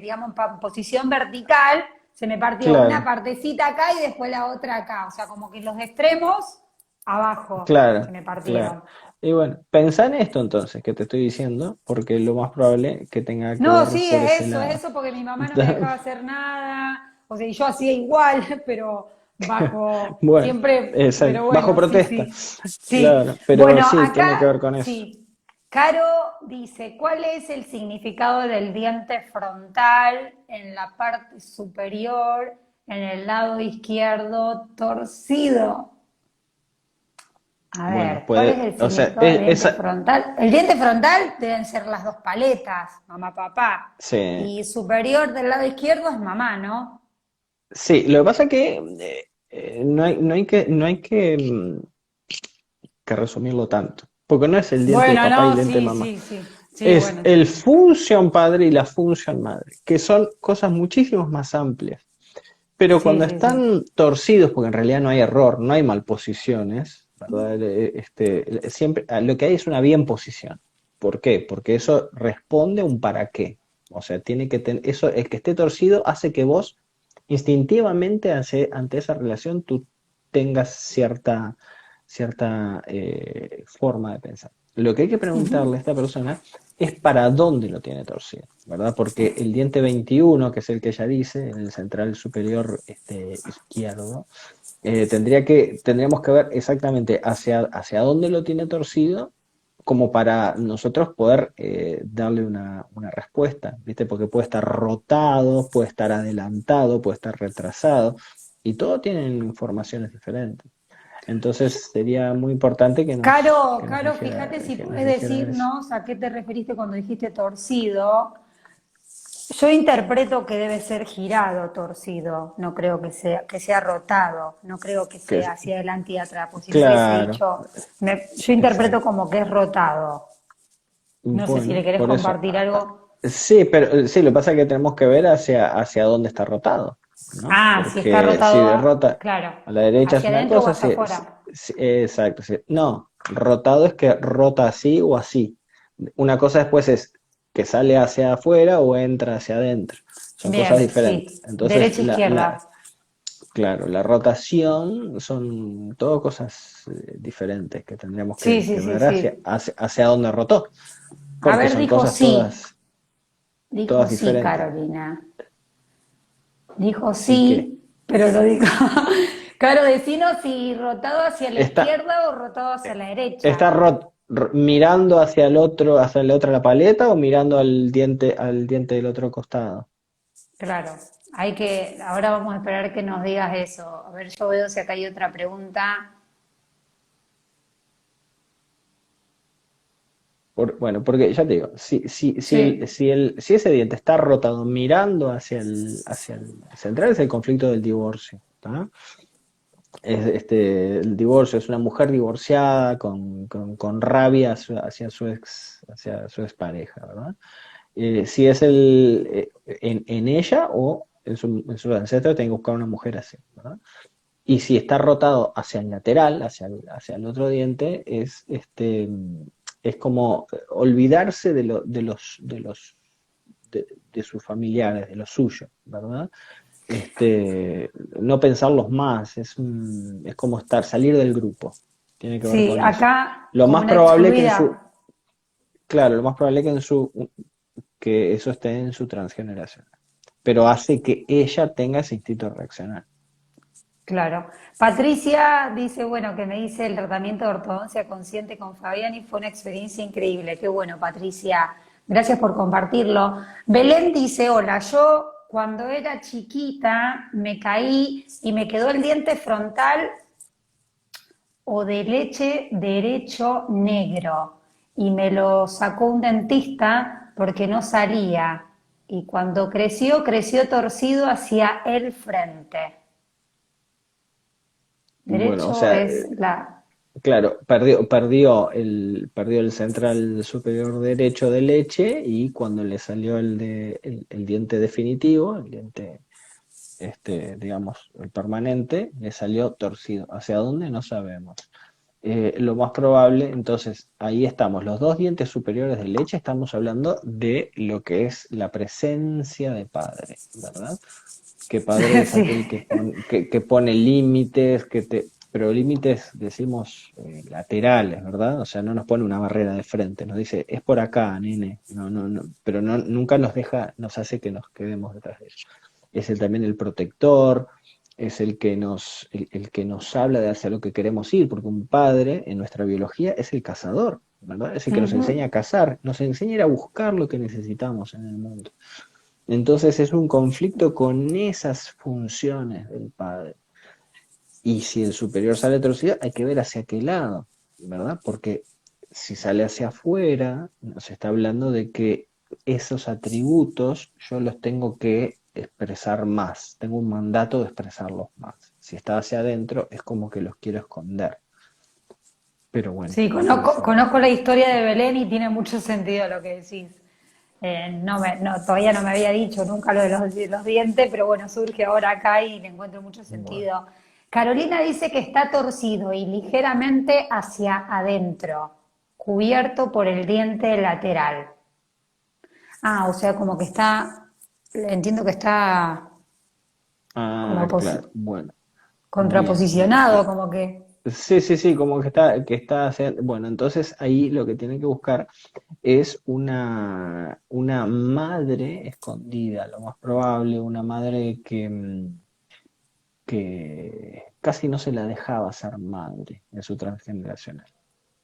digamos, en posición vertical, se me partió una Claro, partecita acá y después la otra acá, o sea, como que los extremos abajo se claro, me claro. partieron. Y bueno, pensá en esto entonces que te estoy diciendo, porque lo más probable que tenga que No, ver sí, por ese es lado. eso, porque mi mamá no me dejaba hacer nada, o sea, y yo hacía igual, pero bajo, Bueno, siempre, pero bajo bueno, sí, protesta. sí, sí. Claro, pero Bueno, sí, tiene que acá, ver con eso. sí. Caro dice, ¿cuál es el significado del diente frontal en la parte superior, en el lado izquierdo torcido? A Bueno, ver, ¿cuál es puede, el o sea, significado del diente esa, frontal? El diente frontal deben ser las dos paletas, mamá, papá. sí, Y superior del lado izquierdo es mamá, ¿no? sí, lo que pasa es que que resumirlo tanto, porque no es el diente de Bueno, papá y el no, diente de sí, mamá, sí, sí. Sí, es bueno, el sí. función padre y la función madre, que son cosas muchísimo más amplias. Pero Sí, cuando sí, sí. están torcidos, porque en realidad no hay error, no hay malposiciones, ¿verdad? Siempre, lo que hay es una bien posición. ¿Por qué? Porque eso responde a un para qué. O sea, tiene que tener, eso, el que esté torcido hace que vos instintivamente ante esa relación tú tengas cierta forma de pensar. Lo que hay que preguntarle a esta persona es para dónde lo tiene torcido, ¿verdad? Porque el diente 21, que es el que ella dice, en el central superior izquierdo, tendríamos que ver exactamente hacia dónde lo tiene torcido como para nosotros poder darle una respuesta, ¿viste? Porque puede estar rotado, puede estar adelantado, puede estar retrasado, y todo tienen informaciones diferentes. Entonces sería muy importante Caro, que nos Caro, dijera, fíjate si que nos puedes dijera eso. decirnos a qué te referiste cuando dijiste torcido. Yo interpreto que debe ser girado, torcido, no creo que sea rotado, no creo que Que sea hacia adelante y atrás, porque si no hubiese claro, dicho, yo interpreto exacto. como que es rotado. No sé si le Bueno, querés por eso. compartir algo. Sí, pero sí, lo que pasa es que tenemos que ver hacia dónde está rotado, ¿no? Ah, si está Porque si rotado, rota claro, a la derecha es hacia una adentro o cosa, hacia afuera. exacto. No, rotado es que rota así o así. Una cosa después es que sale hacia afuera o entra hacia adentro. Son cosas Bien, diferentes. sí, Entonces, derecha, izquierda. claro, la rotación son todo cosas diferentes que tendríamos Sí, sí, que sí, ver sí. hacia dónde rotó, A porque ver, son cosas dijo todas sí, diferentes. Carolina. Dijo Sí que sí, pero lo dijo. Claro, decinos si rotado hacia la está, izquierda o rotado hacia la derecha. está mirando hacia el otro, hacia la otra la paleta o mirando al diente del otro costado. Claro, ahora vamos a esperar que nos digas eso. A ver, yo veo si acá hay otra pregunta. Bueno, porque ya te digo, Sí, si ese diente está rotado mirando hacia el central, es el conflicto del divorcio. ¿Tá? El divorcio es una mujer divorciada con rabia hacia su expareja, ¿verdad? Si es en ella o en su ancestro, tiene que buscar una mujer así, ¿verdad? Y si está rotado hacia el lateral, hacia el otro diente, es como olvidarse de sus familiares, de los suyos, ¿verdad? No pensarlos más, es como salir del grupo, tiene que ver sí, con eso. acá Lo como más una probable que en su, excluida. claro, lo más probable que eso esté en su transgeneración, pero hace que ella tenga ese instinto de reaccionar. Claro. Patricia dice, bueno, que me hice el tratamiento de ortodoncia consciente con Fabián y fue una experiencia increíble. Qué bueno, Patricia. Gracias por compartirlo. Belén dice, hola, yo cuando era chiquita me caí y me quedó el diente frontal o de leche derecho negro y me lo sacó un dentista porque no salía y cuando creció, creció torcido hacia el frente. Bueno, o Derecho sea, es la... claro, perdió el central superior derecho de leche y cuando le salió el diente definitivo, el diente, digamos, el permanente, le salió torcido. ¿Hacia dónde? No sabemos. Lo más probable, entonces, ahí estamos. Los dos dientes superiores de leche, estamos hablando de lo que es la presencia de padre, ¿verdad? Que padre es Sí, aquel que pone límites, pero límites decimos laterales, ¿verdad? O sea, no nos pone una barrera de frente, nos dice, es por acá, nene. No, no, no, pero no, nunca nos hace que nos quedemos detrás de él. Es también el protector, es el que nos habla de hacia lo que queremos ir, porque un padre en nuestra biología es el cazador, ¿verdad? Es el que nos enseña a ujú. cazar, nos enseña a ir a buscar lo que necesitamos en el mundo. Entonces es un conflicto con esas funciones del padre. Y si el superior sale torcido, hay que ver hacia qué lado, ¿verdad? Porque si sale hacia afuera, nos está hablando de que esos atributos yo los tengo que expresar más, tengo un mandato de expresarlos más. Si está hacia adentro, es como que los quiero esconder. Pero bueno, Sí, eso es... conozco la historia de Belén y tiene mucho sentido lo que decís. Todavía no me había dicho nunca lo de los dientes, pero bueno, surge ahora acá y le encuentro mucho bueno. sentido. Carolina dice que está torcido y ligeramente hacia adentro, cubierto por el diente lateral. Ah, o sea, como que está, entiendo que está como Ah, claro, bueno, bien, bien. contraposicionado, como que... Sí, sí, sí, como bueno, entonces ahí lo que tienen que buscar es una madre escondida, lo más probable, una madre que casi no se la dejaba ser madre en su transgeneracional,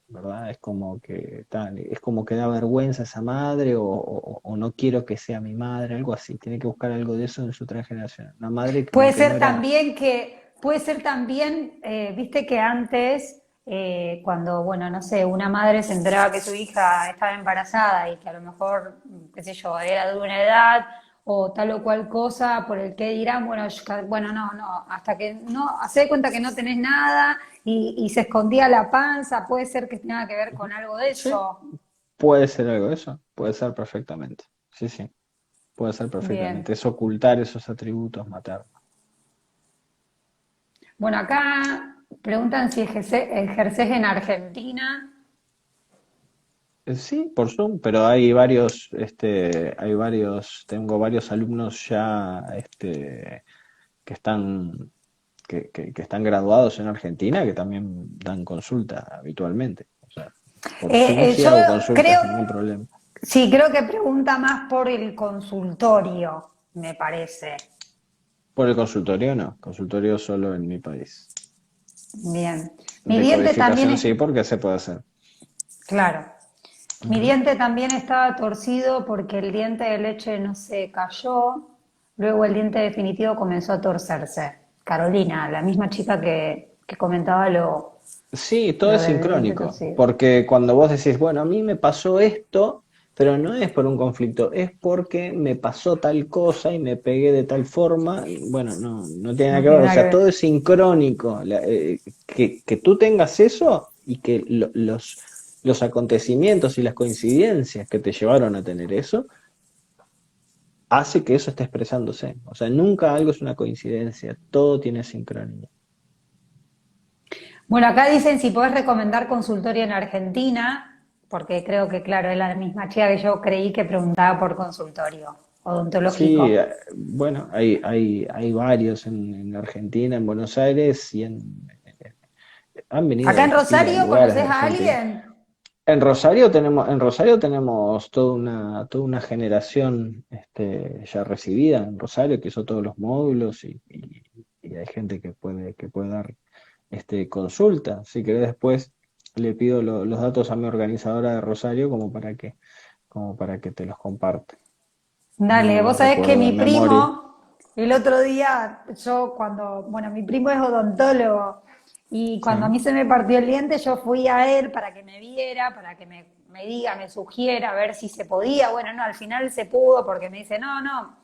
¿verdad? Es como que da vergüenza esa madre o no quiero que sea mi madre, algo así, tiene que buscar algo de eso en su transgeneracional. Una madre como que no era... Puede ser también, viste que antes, cuando, bueno, no sé, una madre se enteraba que su hija estaba embarazada y que a lo mejor, qué sé yo, era de una edad o tal o cual cosa por el que dirán, bueno, bueno, no, hasta que no, hacé de cuenta que no tenés nada y se escondía la panza, puede ser que tenga que ver con algo de Sí, eso. puede ser algo de eso, puede ser perfectamente. Sí, sí, puede ser Bien. perfectamente. Es ocultar esos atributos maternos. Bueno, acá preguntan si ejerces en Argentina. Sí, por Zoom, pero tengo varios alumnos ya, que están, que están graduados en Argentina, que también dan consulta habitualmente. O sea, por Zoom sí Yo hago consultas creo, sin ningún problema. sí, creo que pregunta más por el consultorio, me parece. Por el consultorio no, consultorio solo en mi país. Bien. Mi De diente también codificación es, sí, porque se puede hacer. claro, mi Ujú. diente también estaba torcido porque el diente de leche no se cayó, luego el diente definitivo comenzó a torcerse. Carolina, la misma chica que comentaba Sí, todo lo es del diente sincrónico, torcido. porque cuando vos decís, bueno, a mí me pasó esto, pero no es por un conflicto, es porque me pasó tal cosa y me pegué de tal forma, y bueno, no tiene nada No que ver, tiene o nada que sea, todo ver. es sincrónico. Que tú tengas eso y que los acontecimientos y las coincidencias que te llevaron a tener eso, hace que eso esté expresándose. O sea, nunca algo es una coincidencia, todo tiene sincronía. Bueno, acá dicen si podés recomendar consultorio en Argentina, porque creo que, claro, es la misma chica que yo creí que preguntaba por consultorio Sí, odontológico. bueno, hay varios en Argentina, en Buenos Aires, han venido ¿Acá de en pila de Rosario lugares de conoces a Argentina. alguien? En Rosario tenemos toda una generación, ya recibida en Rosario, que hizo todos los módulos y hay gente que puede dar, consulta. Si querés después le pido los datos a mi organizadora de Rosario como para que te los comparte. No Dale, vos los sabés que recuerdo de mi memoria. primo, el otro día, yo cuando, bueno, mi primo es odontólogo y cuando a Sí. mí se me partió el diente, yo fui a él para que me viera, para que me diga, me sugiera, a ver si se podía. Bueno, no, al final se pudo porque me dice, no,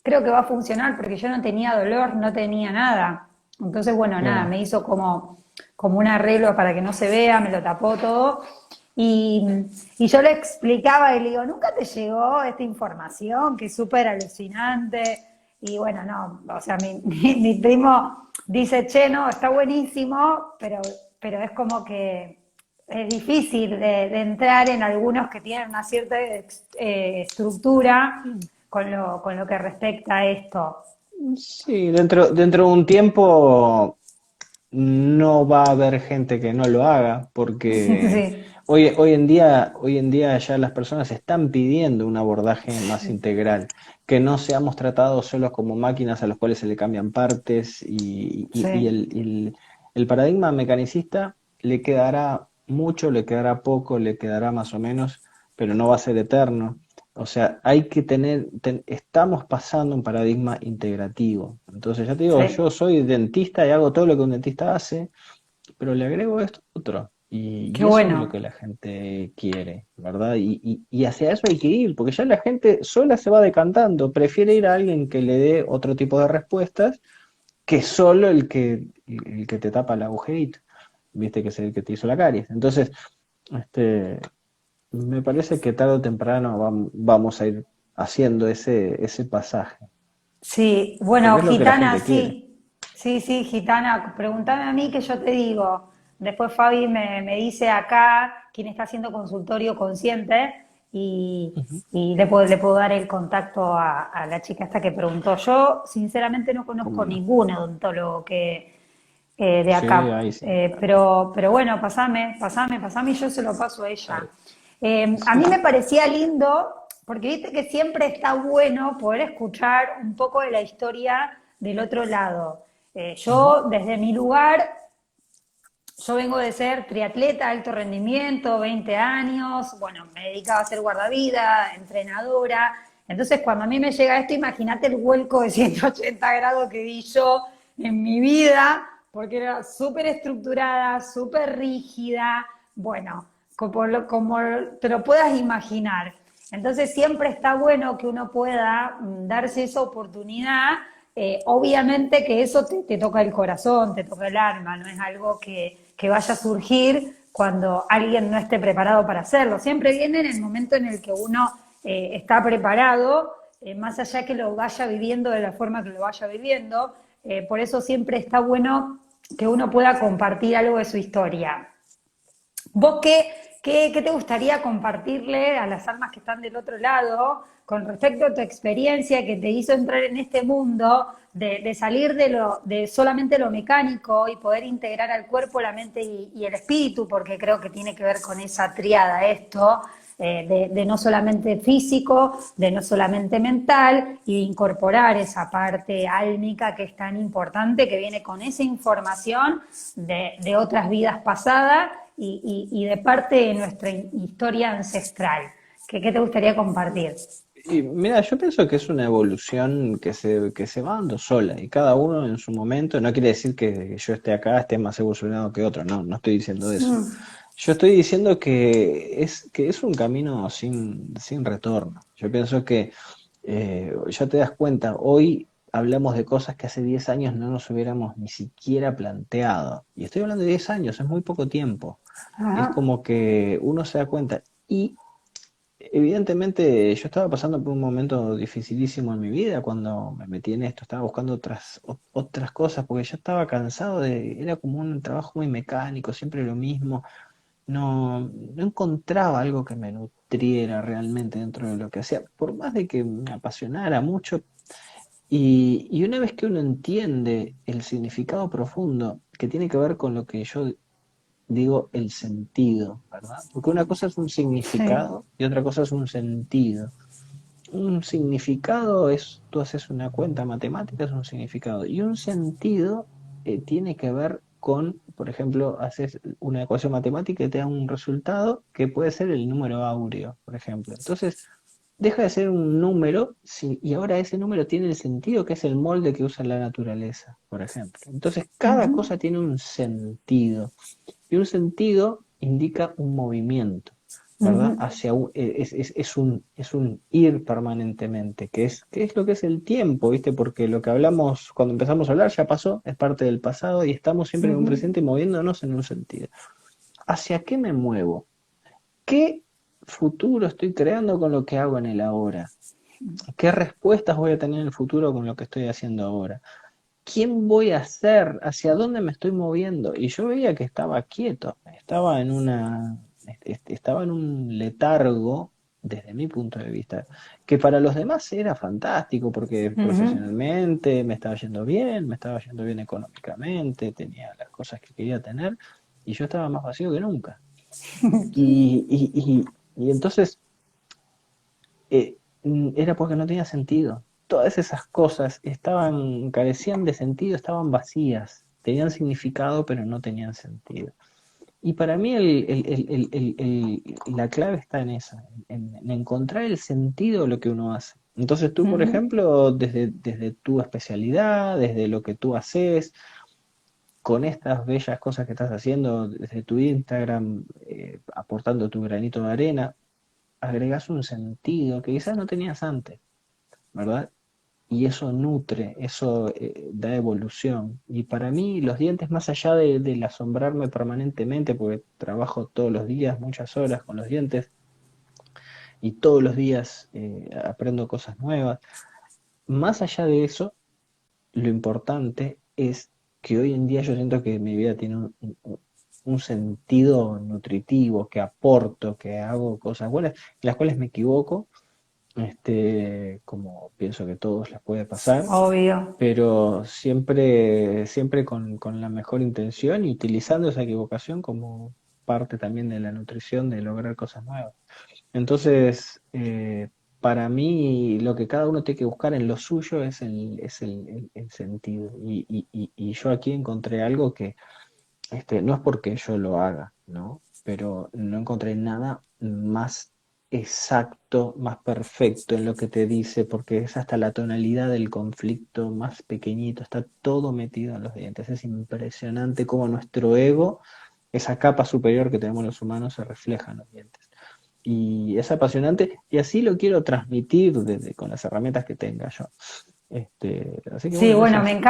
creo que va a funcionar porque yo no tenía dolor, no tenía nada. Entonces, bueno, nada, Claro. me hizo como un arreglo para que no se vea, me lo tapó todo. Y, y yo le explicaba y le digo, ¿nunca te llegó esta información que es súper alucinante? Y bueno, no, o sea, mi primo dice, che, no, está buenísimo, pero es como que es difícil de entrar en algunos que tienen una cierta estructura con lo que respecta a esto. Sí, dentro de un tiempo no va a haber gente que no lo haga, porque Sí, hoy en día ya las personas están pidiendo un abordaje más integral, que no seamos tratados solo como máquinas a las cuales se le cambian partes y sí, el paradigma mecanicista le quedará mucho, le quedará poco, le quedará más o menos, pero no va a ser eterno. O sea, hay que estamos pasando un paradigma integrativo. Entonces, ya te digo, sí. yo soy dentista y hago todo lo que un dentista hace, pero le agrego esto otro. Y Qué eso es lo bueno. que la gente quiere, ¿verdad? Y hacia eso hay que ir, porque ya la gente sola se va decantando, prefiere ir a alguien que le dé otro tipo de respuestas que solo el que te tapa el agujerito, viste que es el que te hizo la caries. Entonces, este, me parece que tarde o temprano vamos a ir haciendo ese pasaje, Sí, bueno, porque es lo que la gitana, gente quiere. sí. Sí, sí, gitana, pregúntame a mí que yo te digo. Después Fabi me dice acá quién está haciendo consultorio consciente Ujú. y le puedo dar el contacto a la chica esta que preguntó. Yo, sinceramente, no ¿Cómo conozco no? ningún odontólogo de Sí, acá. ahí sí. Pero bueno, pasame y yo se lo paso a ella. Ahí. A mí Sí. me parecía lindo, porque viste que siempre está bueno poder escuchar un poco de la historia del otro lado. Ujú. Yo, desde mi lugar, yo vengo de ser triatleta, alto rendimiento, 20 años, bueno, me dedicaba a ser guardavida, entrenadora. Entonces, cuando a mí me llega esto, imagínate el vuelco de 180 grados que di yo en mi vida, porque era súper estructurada, súper rígida, bueno, como te lo puedas imaginar. Entonces siempre está bueno que uno pueda darse esa oportunidad. Obviamente que eso te toca el corazón, te toca el alma, no es algo que vaya a surgir cuando alguien no esté preparado para hacerlo. Siempre viene en el momento en el que uno está preparado, más allá que lo vaya viviendo de la forma que lo vaya viviendo. Por eso siempre está bueno que uno pueda compartir algo de su historia. ¿Vos qué te gustaría compartirle a las almas que están del otro lado con respecto a tu experiencia que te hizo entrar en este mundo de salir de solamente lo mecánico y poder integrar al cuerpo, la mente y el espíritu? Porque creo que tiene que ver con esa triada esto, de no solamente físico, de no solamente mental, y de incorporar esa parte álmica que es tan importante, que viene con esa información de otras vidas pasadas y de parte de nuestra historia ancestral. ¿Qué te gustaría compartir? Y mira, yo pienso que es una evolución que se va dando sola y cada uno en su momento. No quiere decir que yo esté acá, esté más evolucionado que otro, no, no estoy diciendo eso. Mm, Yo estoy diciendo que es un camino sin retorno. Yo pienso que ya te das cuenta, hoy hablamos de cosas que hace 10 años no nos hubiéramos ni siquiera planteado. Y estoy hablando de 10 años, es muy poco tiempo. Es ajá, como que uno se da cuenta. Y evidentemente yo estaba pasando por un momento dificilísimo en mi vida cuando me metí en esto, estaba buscando otras cosas porque ya estaba cansado era como un trabajo muy mecánico, siempre lo mismo, no encontraba algo que me nutriera realmente dentro de lo que hacía, por más de que me apasionara mucho. Y una vez que uno entiende el significado profundo que tiene que ver con lo que yo digo el sentido, ¿verdad? Porque una cosa es un sí. significado y otra cosa es un sentido. Un significado es, tú haces una cuenta matemática, es un significado. Y un sentido tiene que ver con, por ejemplo, haces una ecuación matemática y te da un resultado que puede ser el número áureo, por ejemplo. Entonces, deja de ser un número y ahora ese número tiene el sentido que es el molde que usa la naturaleza, por ejemplo. Entonces, cada Ujú, cosa tiene un sentido. Y un sentido indica un movimiento, ¿verdad? ujú. Es un ir permanentemente, que es lo que es el tiempo, ¿viste? Porque lo que hablamos cuando empezamos a hablar ya pasó, es parte del pasado y estamos siempre en un Ujú. presente moviéndonos en un sentido. ¿Hacia qué me muevo? ¿Qué futuro estoy creando con lo que hago en el ahora? ¿Qué respuestas voy a tener en el futuro con lo que estoy haciendo ahora? ¿Quién voy a ser? ¿Hacia dónde me estoy moviendo? Y yo veía que estaba quieto, estaba en un letargo desde mi punto de vista, que para los demás era fantástico porque Ujú. profesionalmente me estaba yendo bien, me estaba yendo bien económicamente, tenía las cosas que quería tener y yo estaba más vacío que nunca. Y, y entonces era porque no tenía sentido. Todas esas cosas carecían de sentido, estaban vacías, tenían significado, pero no tenían sentido. Y para mí la clave está en eso, en encontrar el sentido de lo que uno hace. Entonces tú, por Ujú. ejemplo, desde tu especialidad, desde lo que tú haces, con estas bellas cosas que estás haciendo, desde tu Instagram, aportando tu granito de arena, agregas un sentido que quizás no tenías antes, ¿verdad? Y eso nutre, eso da evolución. Y para mí los dientes, más allá del asombrarme permanentemente, porque trabajo todos los días, muchas horas con los dientes, y todos los días aprendo cosas nuevas, más allá de eso, lo importante es que hoy en día yo siento que mi vida tiene un sentido nutritivo, que aporto, que hago cosas buenas, en las cuales me equivoco, como pienso que todos les puede pasar, Obvio. pero siempre con la mejor intención y utilizando esa equivocación como parte también de la nutrición de lograr cosas nuevas. Entonces, para mí, lo que cada uno tiene que buscar en lo suyo es el sentido. Y yo aquí encontré algo que no es porque yo lo haga, ¿no? Pero no encontré nada más exacto, más perfecto en lo que te dice, porque es hasta la tonalidad del conflicto más pequeñito, está todo metido en los dientes. Es impresionante cómo nuestro ego, esa capa superior que tenemos los humanos, se refleja en los dientes. y es apasionante, y así lo quiero transmitir con las herramientas que tenga yo. Así que Sí, bueno, bueno, eso es.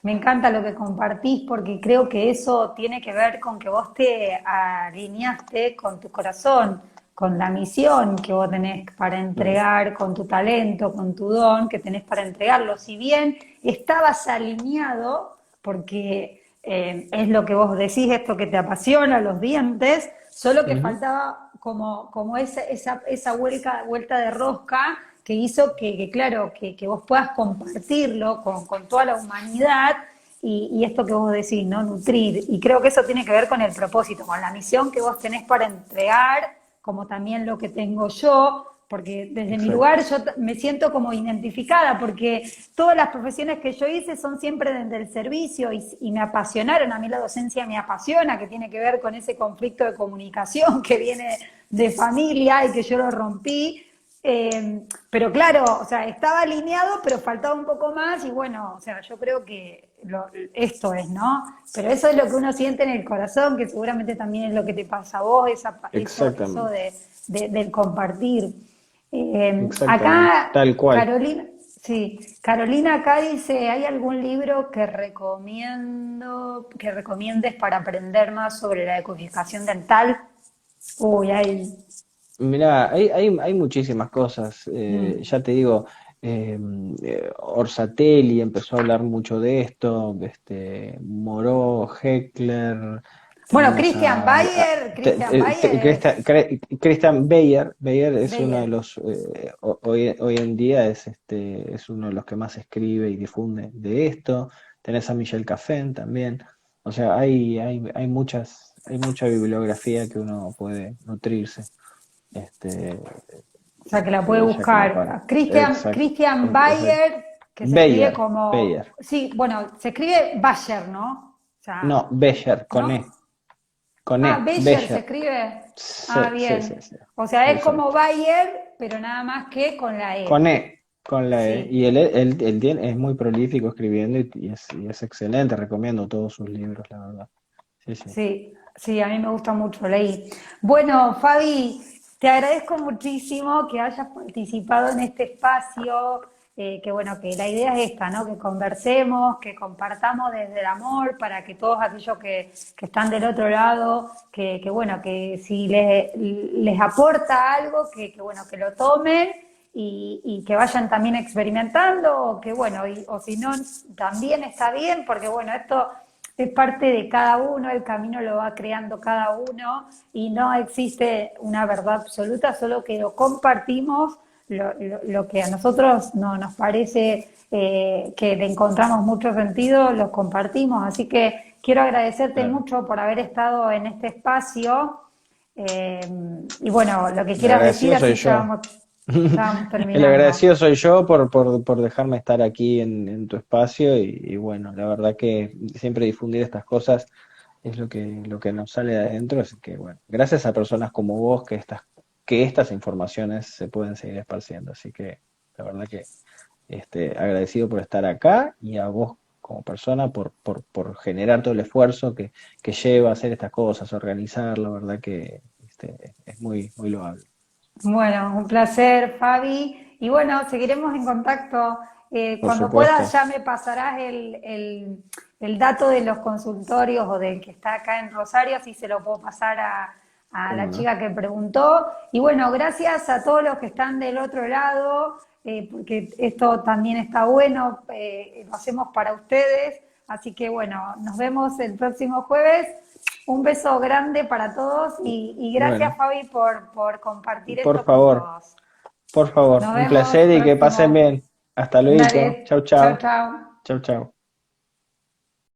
me encanta lo que compartís porque creo que eso tiene que ver con que vos te alineaste con tu corazón, con la misión que vos tenés para Mm, entregar, con tu talento, con tu don que tenés para entregarlo. Si bien estabas alineado, porque es lo que vos decís, esto que te apasiona, los dientes, solo que ujú, faltaba como esa vuelta de rosca que hizo claro, que vos puedas compartirlo con toda la humanidad y esto que vos decís, ¿no? Nutrir. Y creo que eso tiene que ver con el propósito, con la misión que vos tenés para entregar, como también lo que tengo yo, porque desde mi exacto. lugar yo me siento como identificada, porque todas las profesiones que yo hice son siempre desde el servicio y me apasionaron, a mí la docencia me apasiona, que tiene que ver con ese conflicto de comunicación que viene de familia y que yo lo rompí. Pero claro, o sea, estaba alineado, pero faltaba un poco más y bueno, o sea, yo creo que esto es, ¿no? Pero eso es lo que uno siente en el corazón, que seguramente también es lo que te pasa a vos, eso Exactamente, del compartir. exactamente, Acá, tal cual. Carolina, sí, Carolina acá dice, ¿hay algún libro que recomiendes para aprender más sobre la decodificación dental? Uy, hay... Mirá, hay muchísimas cosas. mm. Ya te digo, Orsatelli empezó a hablar mucho de esto, Moró, Heckler, Bueno, tenemos Christian Bayer es Christian Beyer. Beyer es uno de Bayer. los, hoy en día es uno de los que más escribe y difunde de esto. Tenés a Michel Cafen también. O sea, hay mucha bibliografía que uno puede nutrirse. Este, O sea, que la puede ya que la buscar. par. Exacto, Christian exacto. Bayer, que se escribe Beyer, como... Beyer. Sí, bueno, se escribe Bayer, ¿no? O sea, No, Beyer, ¿no? con Ah, E, Bayer se Beyer. escribe. Sí, Ah, sí, sí, bien. sí. O sea, es como Exacto. Bayer, pero nada más que con la Con E. E, con la E. Sí, Y es muy prolífico escribiendo y es excelente. Recomiendo todos sus libros, la verdad. Sí, sí. sí, sí, a mí me gusta mucho, leí. Bueno, Fabi, te agradezco muchísimo que hayas participado en este espacio, que bueno, que la idea es esta, ¿no? Que conversemos, que compartamos desde el amor para que todos aquellos que están del otro lado, que bueno, que si les aporta algo, bueno, que lo tomen y que vayan también experimentando, o que bueno, o si no, también está bien, porque bueno, esto es parte de cada uno, el camino lo va creando cada uno y no existe una verdad absoluta, solo que lo compartimos, lo que a nosotros no, nos parece que le encontramos mucho sentido, lo compartimos. Así que quiero agradecerte Claro. mucho por haber estado en este espacio eh, y bueno, lo que El quieras decir, agradecido soy así yo. ya vamos El terminando. agradecido soy yo por dejarme estar aquí en tu espacio y bueno, la verdad que siempre difundir estas cosas es lo que nos sale de adentro, así que bueno, gracias a personas como vos que estas informaciones se pueden seguir esparciendo, así que la verdad que agradecido por estar acá y a vos como persona por generar todo el esfuerzo que lleva a hacer estas cosas, organizar, la verdad que es muy, muy loable. Bueno, un placer, Fabi. Y bueno, seguiremos en contacto. Por Cuando puedas supuesto. ya me pasarás el dato de los consultorios o del que está acá en Rosario, así se lo puedo pasar a ¿Cómo la no? chica que preguntó. Y bueno, gracias a todos los que están del otro lado, porque esto también está bueno, lo hacemos para ustedes. Así que bueno, nos vemos el próximo jueves. Un beso grande para todos y gracias Bueno, Fabi por compartir por esto con favor, todos. por favor, Nos un vemos placer y que pasen próximo. bien. Hasta luego. Dale, Chau, chao, chau. chao. Chau, chau.